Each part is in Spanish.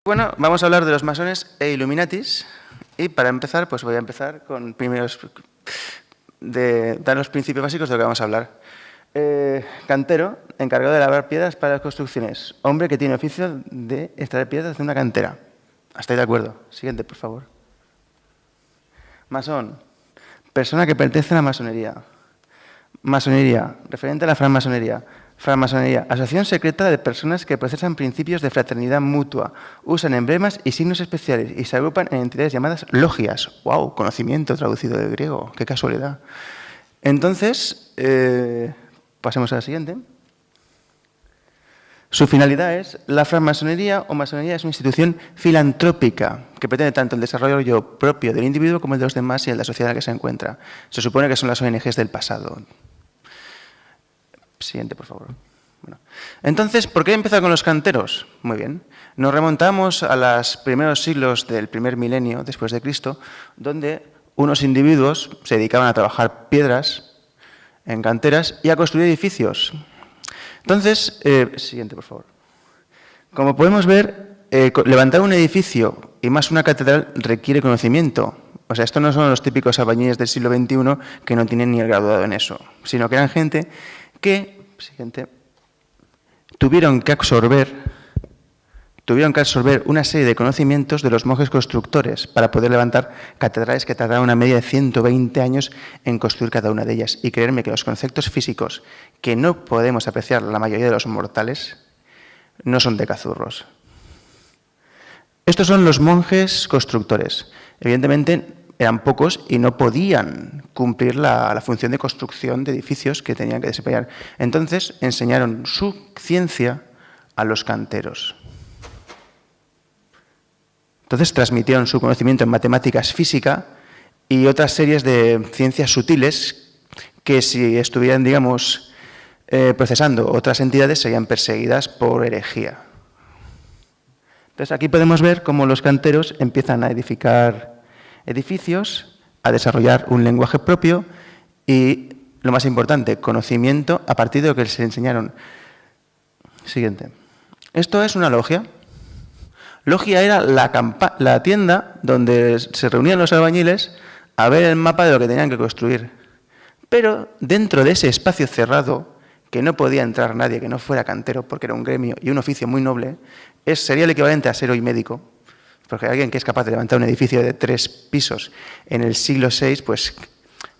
Bueno, vamos a hablar de los masones e Illuminatis y para empezar, pues voy a empezar con dar los principios básicos de lo que vamos a hablar. Cantero, encargado de labrar piedras para las construcciones. Hombre que tiene oficio de extraer piedras de una cantera. ¿Estáis de acuerdo? Siguiente, por favor. Masón, persona que pertenece a la masonería. Masonería, referente a la francmasonería. Francmasonería, asociación secreta de personas que procesan principios de fraternidad mutua, usan emblemas y signos especiales y se agrupan en entidades llamadas logias. ¡Wow! Conocimiento traducido del griego. ¡Qué casualidad! Entonces, pasemos a la siguiente. Su finalidad es, la francmasonería o masonería es una institución filantrópica que pretende tanto el desarrollo propio del individuo como el de los demás y el de la sociedad en la que se encuentra. Se supone que son las ONGs del pasado. Siguiente, por favor. Bueno. Entonces, ¿por qué empezar con los canteros? Muy bien. Nos remontamos a los primeros siglos del primer milenio después de Cristo, donde unos individuos se dedicaban a trabajar piedras en canteras y a construir edificios. Entonces, siguiente, por favor. Como podemos ver, levantar un edificio y más una catedral requiere conocimiento. O sea, estos no son los típicos albañiles del siglo XXI que no tienen ni el graduado en eso, sino que eran gente que, siguiente, tuvieron que absorber una serie de conocimientos de los monjes constructores para poder levantar catedrales que tardaron una media de 120 años en construir cada una de ellas. Y creerme que los conceptos físicos que no podemos apreciar la mayoría de los mortales no son de cazurros. Estos son los monjes constructores. Evidentemente eran pocos y no podían cumplir la función de construcción de edificios que tenían que desempeñar. Entonces enseñaron su ciencia a los canteros. Entonces transmitieron su conocimiento en matemáticas, física y otras series de ciencias sutiles que si estuvieran, digamos, procesando otras entidades serían perseguidas por herejía. Entonces aquí podemos ver cómo los canteros empiezan a edificar edificios, a desarrollar un lenguaje propio y, lo más importante, conocimiento a partir de lo que les enseñaron. Siguiente. Esto es una logia. Logia era la tienda donde se reunían los albañiles a ver el mapa de lo que tenían que construir. Pero dentro de ese espacio cerrado, que no podía entrar nadie que no fuera cantero, porque era un gremio y un oficio muy noble, sería el equivalente a ser hoy médico. Porque alguien que es capaz de levantar un edificio de 3 pisos en el siglo VI, pues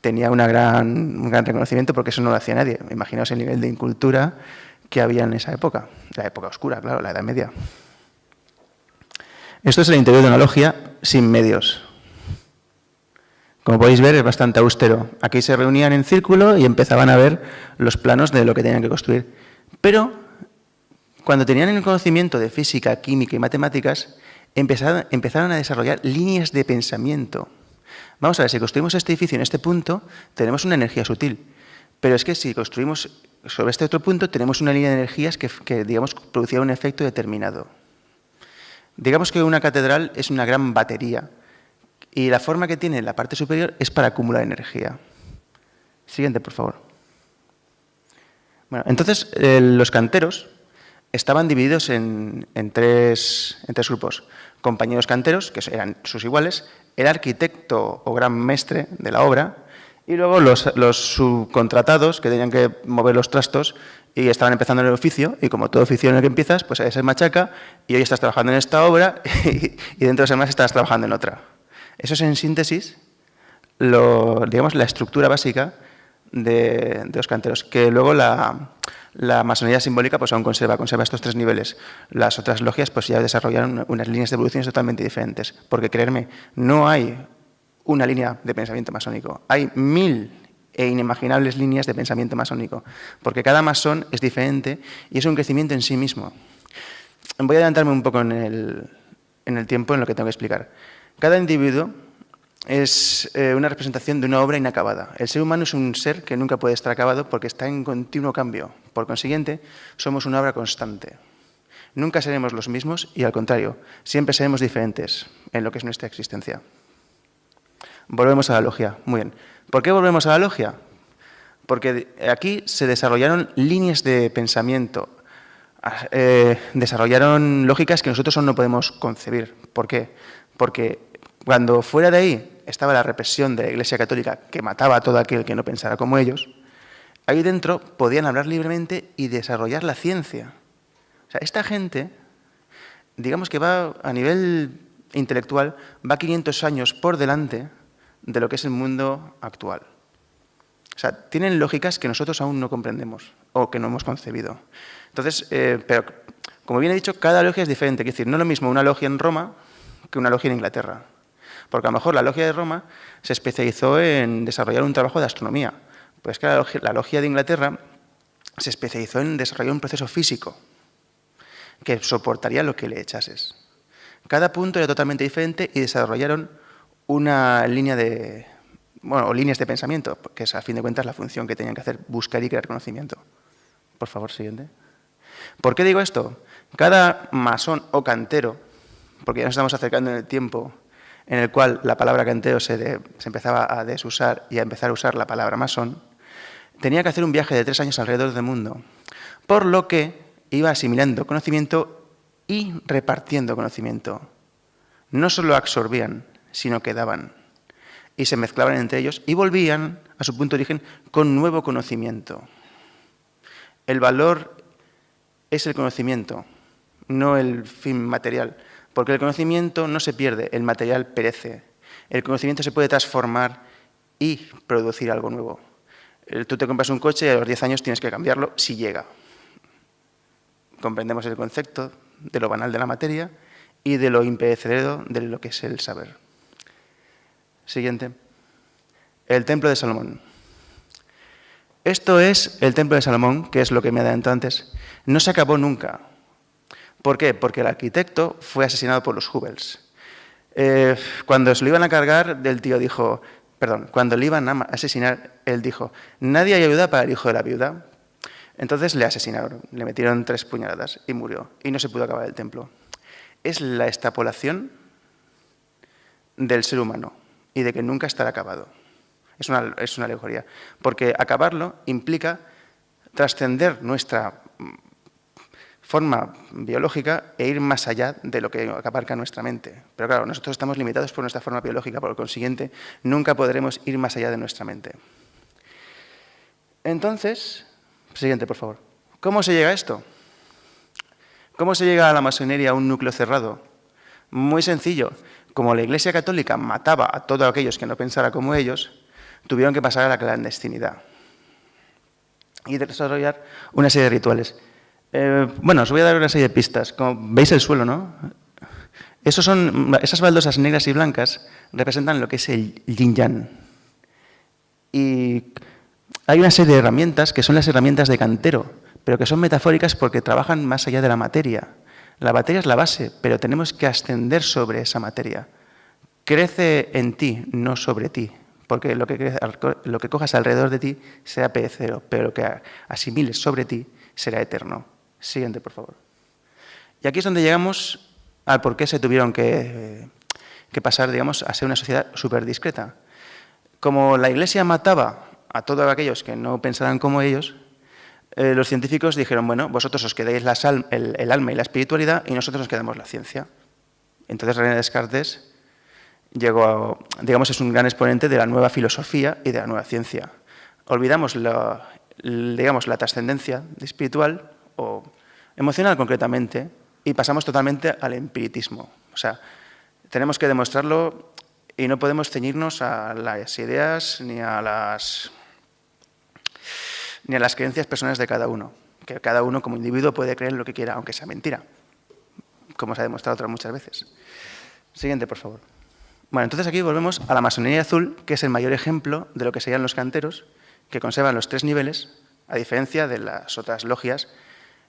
tenía un gran reconocimiento porque eso no lo hacía nadie. Imaginaos el nivel de incultura que había en esa época. La época oscura, claro, la Edad Media. Esto es el interior de una logia sin medios. Como podéis ver, es bastante austero. Aquí se reunían en círculo y empezaban a ver los planos de lo que tenían que construir. Pero cuando tenían el conocimiento de física, química y matemáticas, empezaron a desarrollar líneas de pensamiento. Vamos a ver, si construimos este edificio en este punto, tenemos una energía sutil. Pero es que si construimos sobre este otro punto, tenemos una línea de energías que digamos, producía un efecto determinado. Digamos que una catedral es una gran batería y la forma que tiene en la parte superior es para acumular energía. Siguiente, por favor. Bueno, entonces, los canteros estaban divididos en tres grupos. Compañeros canteros, que eran sus iguales, el arquitecto o gran mestre de la obra, y luego los subcontratados, que tenían que mover los trastos y estaban empezando en el oficio, y como todo oficio en el que empiezas, pues se machaca, y hoy estás trabajando en esta obra, y dentro de semanas estás trabajando en otra. Eso es, en síntesis, digamos, la estructura básica de los canteros, que luego la masonería simbólica pues aún conserva estos 3 niveles. Las otras logias pues ya desarrollaron unas líneas de evoluciones totalmente diferentes, porque creerme, no hay una línea de pensamiento masónico, hay 1000 e inimaginables líneas de pensamiento masónico, porque cada masón es diferente y es un crecimiento en sí mismo. Voy a adelantarme un poco en el tiempo en lo que tengo que explicar. Cada individuo es una representación de una obra inacabada. El ser humano es un ser que nunca puede estar acabado porque está en continuo cambio. Por consiguiente, somos una obra constante. Nunca seremos los mismos y, al contrario, siempre seremos diferentes en lo que es nuestra existencia. Volvemos a la logia. Muy bien. ¿Por qué volvemos a la logia? Porque aquí se desarrollaron líneas de pensamiento desarrollaron lógicas que nosotros aún no podemos concebir. ¿Por qué? Porque cuando fuera de ahí estaba la represión de la Iglesia Católica que mataba a todo aquel que no pensara como ellos, ahí dentro podían hablar libremente y desarrollar la ciencia. O sea, esta gente, digamos que va a nivel intelectual, va 500 años por delante de lo que es el mundo actual. O sea, tienen lógicas que nosotros aún no comprendemos o que no hemos concebido. Entonces, pero como bien he dicho, cada logia es diferente. Es decir, no es lo mismo una logia en Roma que una logia en Inglaterra. Porque a lo mejor la logia de Roma se especializó en desarrollar un trabajo de astronomía. Pues que la logia de Inglaterra se especializó en desarrollar un proceso físico que soportaría lo que le echases. Cada punto era totalmente diferente y desarrollaron una línea de, o líneas de pensamiento, que es a fin de cuentas la función que tenían que hacer, buscar y crear conocimiento. Por favor, siguiente. ¿Por qué digo esto? Cada masón o cantero, porque ya nos estamos acercando en el tiempo en el cual la palabra cantero se empezaba a desusar y a empezar a usar la palabra masón, tenía que hacer un viaje de 3 años alrededor del mundo, por lo que iba asimilando conocimiento y repartiendo conocimiento. No solo absorbían, sino que daban. Y se mezclaban entre ellos y volvían a su punto de origen con nuevo conocimiento. El valor es el conocimiento, no el fin material. Porque el conocimiento no se pierde, el material perece. El conocimiento se puede transformar y producir algo nuevo. Tú te compras un coche y a los 10 años tienes que cambiarlo si llega. Comprendemos el concepto de lo banal de la materia y de lo imperecedero de lo que es el saber. Siguiente. El templo de Salomón. Esto es el templo de Salomón, que es lo que me adelantó antes. No se acabó nunca. ¿Por qué? Porque el arquitecto fue asesinado por los Hubbles. Cuando se lo iban a cargar, cuando le iban a asesinar, él dijo, nadie hay ayuda para el hijo de la viuda. Entonces le asesinaron, le metieron 3 puñaladas y murió. Y no se pudo acabar el templo. Es la extrapolación del ser humano y de que nunca estará acabado. Es una alegoría. Porque acabarlo implica trascender nuestra forma biológica e ir más allá de lo que abarca nuestra mente. Pero claro, nosotros estamos limitados por nuestra forma biológica, por lo consiguiente, nunca podremos ir más allá de nuestra mente. Entonces, siguiente, por favor. ¿Cómo se llega a esto? ¿Cómo se llega a la masonería, a un núcleo cerrado? Muy sencillo. Como la Iglesia Católica mataba a todos aquellos que no pensaran como ellos, tuvieron que pasar a la clandestinidad y desarrollar una serie de rituales. Os voy a dar una serie de pistas. Como veis el suelo, ¿no? Esas baldosas negras y blancas representan lo que es el yin-yang. Y hay una serie de herramientas que son las herramientas de cantero, pero que son metafóricas porque trabajan más allá de la materia. La materia es la base, pero tenemos que ascender sobre esa materia. Crece en ti, no sobre ti, porque lo que cojas alrededor de ti será perecedero, pero lo que asimiles sobre ti será eterno. Siguiente, por favor. Y aquí es donde llegamos al por qué se tuvieron que pasar, digamos, a ser una sociedad súper discreta. Como la Iglesia mataba a todos aquellos que no pensaran como ellos, los científicos dijeron, bueno, vosotros os quedáis el alma y la espiritualidad y nosotros nos quedamos la ciencia. Entonces René Descartes es un gran exponente de la nueva filosofía y de la nueva ciencia. Olvidamos la trascendencia espiritual o emocional concretamente y pasamos totalmente al empiricismo. O sea, tenemos que demostrarlo y no podemos ceñirnos a las ideas ni a las creencias personales de cada uno. Que cada uno como individuo puede creer lo que quiera, aunque sea mentira, como se ha demostrado otras muchas veces. Siguiente, por favor. Bueno, entonces aquí volvemos a la masonería azul, que es el mayor ejemplo de lo que serían los canteros, que conservan los 3 niveles, a diferencia de las otras logias,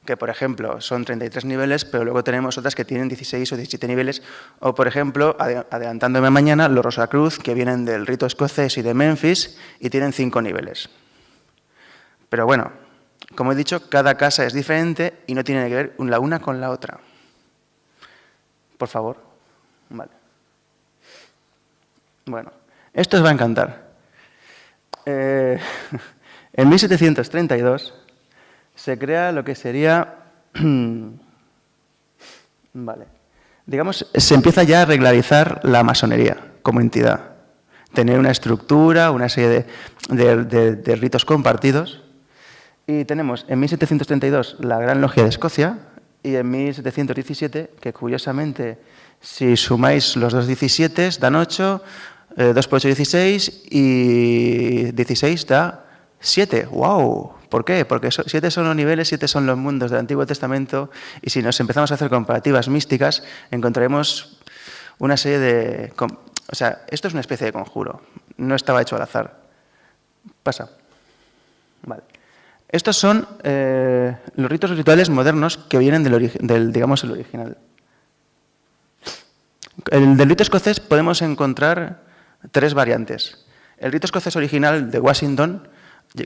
que, por ejemplo, son 33 niveles, pero luego tenemos otras que tienen 16 o 17 niveles, o, por ejemplo, adelantándome a mañana, los Rosacruz, que vienen del rito escocés y de Memphis, y tienen 5 niveles. Pero bueno, como he dicho, cada casa es diferente y no tiene que ver la una con la otra. Por favor. Vale. Bueno, esto os va a encantar. En 1732 se crea lo que sería Vale. Digamos, se empieza ya a regularizar la masonería como entidad. Tener una estructura, una serie de ritos compartidos. Y tenemos en 1732 la Gran Logia de Escocia y en 1717, que curiosamente, si sumáis los dos 17, dan 8, 2 por 8, 16 y 16 da 7. ¡Wow! ¿Por qué? Porque 7 son los niveles, 7 son los mundos del Antiguo Testamento y si nos empezamos a hacer comparativas místicas, encontraremos una serie de... O sea, esto es una especie de conjuro, no estaba hecho al azar. Pasa. Vale. Estos son los ritos rituales modernos que vienen digamos, el original. Del rito escocés podemos encontrar 3 variantes. El rito escocés original de Washington,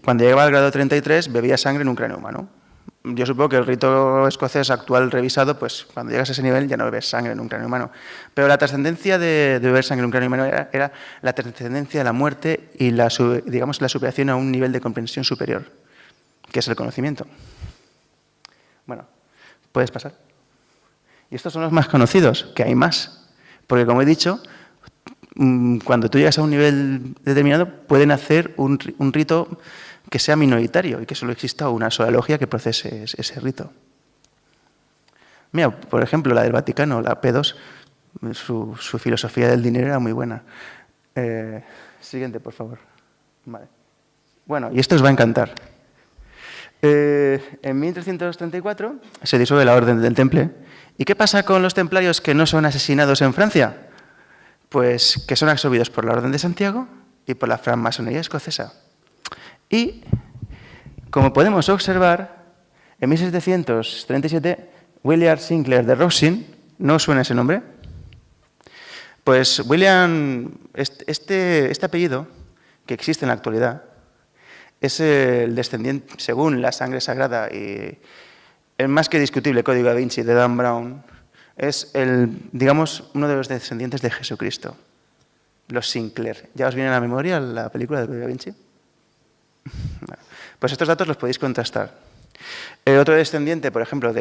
cuando llegaba al grado 33, bebía sangre en un cráneo humano. Yo supongo que el rito escocés actual revisado, pues cuando llegas a ese nivel ya no bebes sangre en un cráneo humano. Pero la trascendencia de beber sangre en un cráneo humano era la trascendencia de la muerte y digamos, la superación a un nivel de comprensión superior, que es el conocimiento. Bueno, puedes pasar. Y estos son los más conocidos, que hay más. Porque, como he dicho, cuando tú llegas a un nivel determinado, pueden hacer un rito que sea minoritario y que solo exista una sola logia que procese ese rito. Mira, por ejemplo, la del Vaticano, la P2, su filosofía del dinero era muy buena. Siguiente, por favor. Vale. Bueno, y esto os va a encantar. En 1334 se disuelve la Orden del Temple. ¿Y qué pasa con los templarios que no son asesinados en Francia? Pues que son absorbidos por la Orden de Santiago y por la francmasonería escocesa. Y, como podemos observar, en 1737, William Sinclair de Roussyn, ¿no os suena ese nombre? Pues William, este apellido, que existe en la actualidad, es el descendiente, según la sangre sagrada y el más que discutible Código Da Vinci de Dan Brown, es digamos, uno de los descendientes de Jesucristo, los Sinclair. ¿Ya os viene a la memoria la película de Código Da Vinci? Bueno, pues estos datos los podéis contrastar. Otro descendiente, por ejemplo,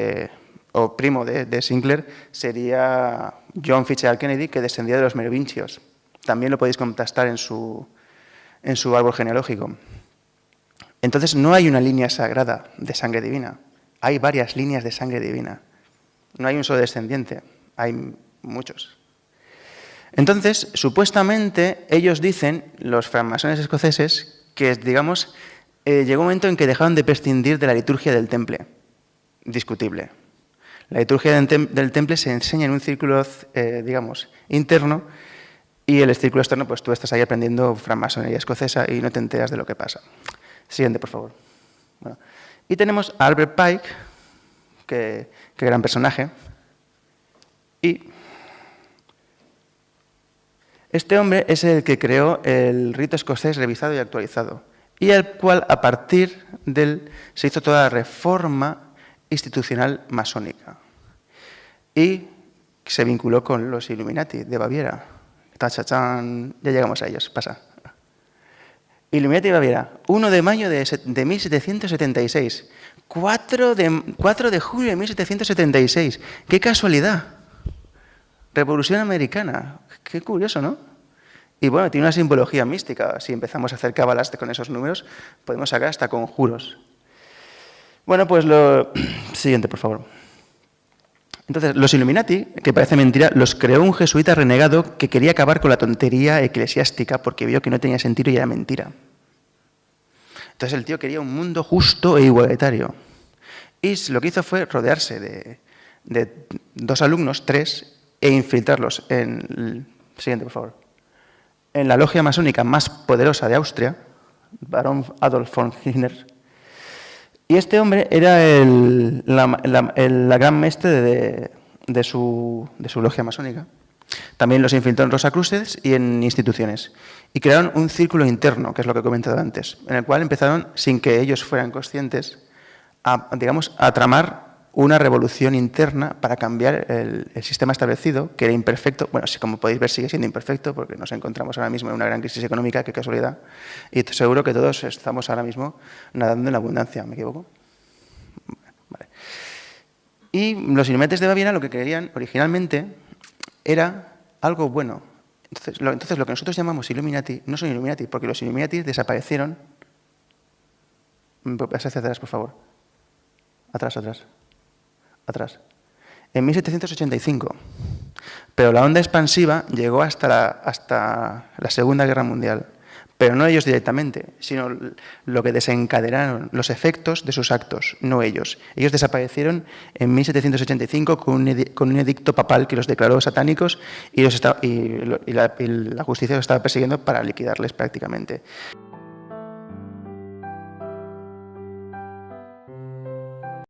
o primo de Sinclair, sería John Fitzgerald Kennedy, que descendía de los merovingios. También lo podéis contrastar en su árbol genealógico. Entonces, no hay una línea sagrada de sangre divina. Hay varias líneas de sangre divina. No hay un solo descendiente, hay muchos. Entonces, supuestamente, ellos dicen, los francmasones escoceses, que, digamos, llegó un momento en que dejaron de prescindir de la liturgia del temple. Discutible. La liturgia del temple se enseña en un círculo, digamos, interno, y el círculo externo, pues tú estás ahí aprendiendo francmasonería escocesa y no te enteras de lo que pasa. Siguiente, por favor. Bueno. Y tenemos a Albert Pike, que gran personaje, y este hombre es el que creó el rito escocés revisado y actualizado, y al cual, a partir de él, se hizo toda la reforma institucional masónica. Y se vinculó con los Illuminati de Baviera. ¡Tachachán! Ya llegamos a ellos, pasa. Illuminati de Baviera, 1 de mayo de 1776, 4 de julio de 1776. ¡Qué casualidad! Revolución Americana. Qué curioso, ¿no? Y bueno, tiene una simbología mística. Si empezamos a hacer cábalas con esos números, podemos sacar hasta conjuros. Bueno, pues siguiente, por favor. Entonces, los Illuminati, que parece mentira, los creó un jesuita renegado que quería acabar con la tontería eclesiástica porque vio que no tenía sentido y era mentira. Entonces el tío quería un mundo justo e igualitario. Y lo que hizo fue rodearse de 2 alumnos, 3, e infiltrarlos siguiente, por favor. En la logia masónica más poderosa de Austria, Barón Adolf von Hitler. Y este hombre era la gran maestre de su logia masónica. También los infiltró en Rosacruces y en instituciones. Y crearon un círculo interno, que es lo que he comentado antes, en el cual empezaron, sin que ellos fueran conscientes, a tramar una revolución interna para cambiar el sistema establecido, que era imperfecto. Bueno, como podéis ver, sigue siendo imperfecto, porque nos encontramos ahora mismo en una gran crisis económica, qué casualidad. Y seguro que todos estamos ahora mismo nadando en la abundancia, ¿me equivoco? Vale. Y los Illuminatis de Baviera lo que querían originalmente era algo bueno. Entonces lo que nosotros llamamos Illuminati no son Illuminati, porque los Illuminati desaparecieron. Pasa hacia atrás, por favor. Atrás. En 1785. Pero la onda expansiva llegó hasta la Segunda Guerra Mundial. Pero no ellos directamente, sino lo que desencadenaron los efectos de sus actos, no ellos. Ellos desaparecieron en 1785 con un edicto papal que los declaró satánicos y la justicia los estaba persiguiendo para liquidarles prácticamente.